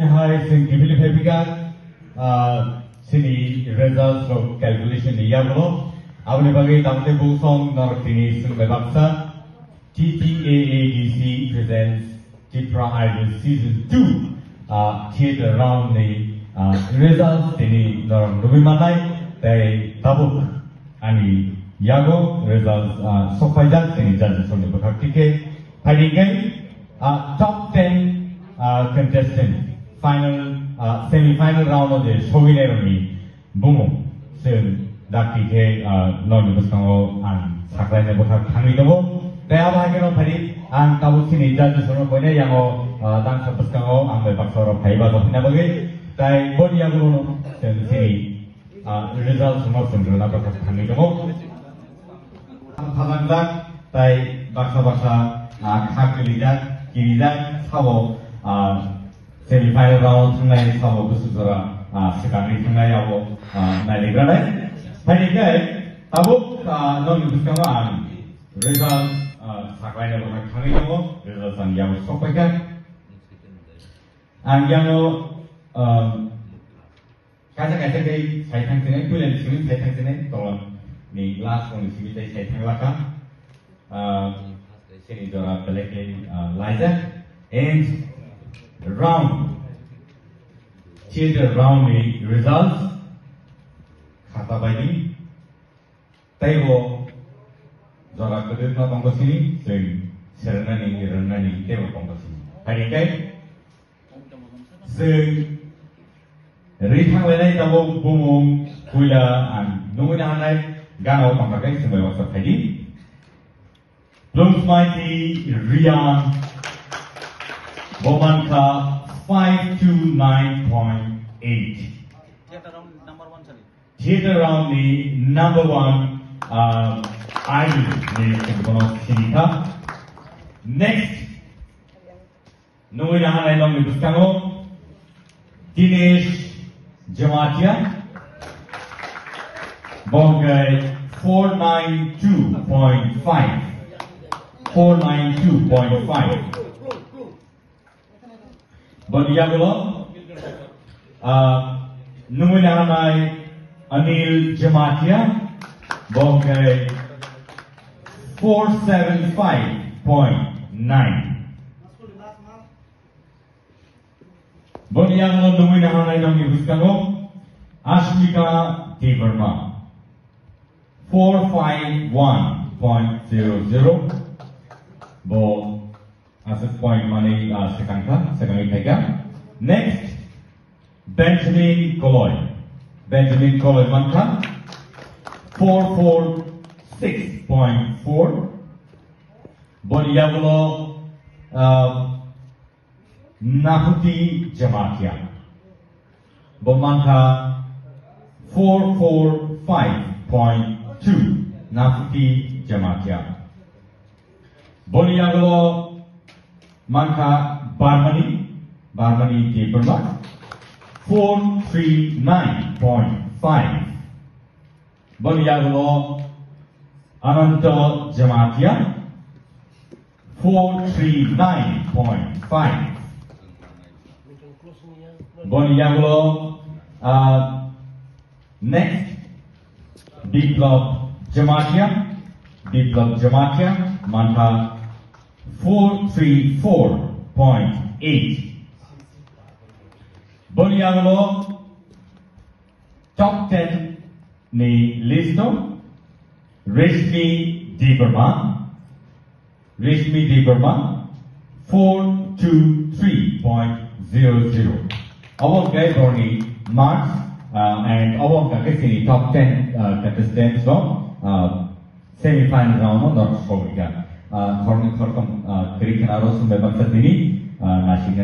Hi, thank you very much. Sini results of calculation iyaglo. Abne bagi tamte busong nortini sungbebaksa. TTAADC presents Chitra Idol Season 2. Theater round the results tini norm nubimanai. They tabuk ani yago results sokpajak tini judges on the bakaktike. Fighting top 10 contestants. Final semi-final round of the Shoginero Bumo soon Daki non Buskango and Sakai Nebota Kamidomo. They are like a petty and Tabusini judges on Pone Yango, Dance of Buskango and the Baksor of Paiva of Nabagate. They Bodiago City results not from the number of Kamidomo. Hazandak, they Baksabasa, Kakilidan, Kiridan, Savo. Semi-final round tonight, Sabo Busura, secondary tonight, Abo, Naligrana. Panic, Tabuk, non Buscama, results, Sakana Kamiko, results on Yamo Sopaka. And Yano Kazakatake, Saitan Senate, and Swiss Saitan Senate, the last one is Swiss Saitan Laka, Senator Peleke, Liza, and round theater round the results khata baini taibo jara kedutna pangkosini sing serenani taibo pangkosini hari kai sing rithang lenai tabo bumum kuila an numina hanai gano pangkakai semai wasa thadi Blooms Mighty Rian Bomanka 529.8. Theater round the number one idol. Next, Nominahan Long Buscano, Dinesh Jamatia, Bongai 492.5. 492.5. Bodiagulo, Numinanai Anil Jamatia, Bongai 475.9. Bodiagulo Numinanai Nami Buscano, Ashmika Deverma 451.00. Bo Asset point money second take. Next, Benjamin Colloy. Benjamin Colloy Manka 446.4. Bodiagulo Nahuti Jamatia. Bomanka 445.2. Nahuti Jamatia. Bodiagulo Manka Barmani Deeperma 439.5. Bodiagulo Ananto Jamatia 439.5. Bodiagulo next Biplop Jamatia Manka 434.8. Bodiagulo top 10 ni listo Rishmi Deeperma 423.00. Our guys only marks and our guys top 10 contestants from semi-final round of North Korea. Khorni khorkom Greek and Aros Mbebak Satini, Nashing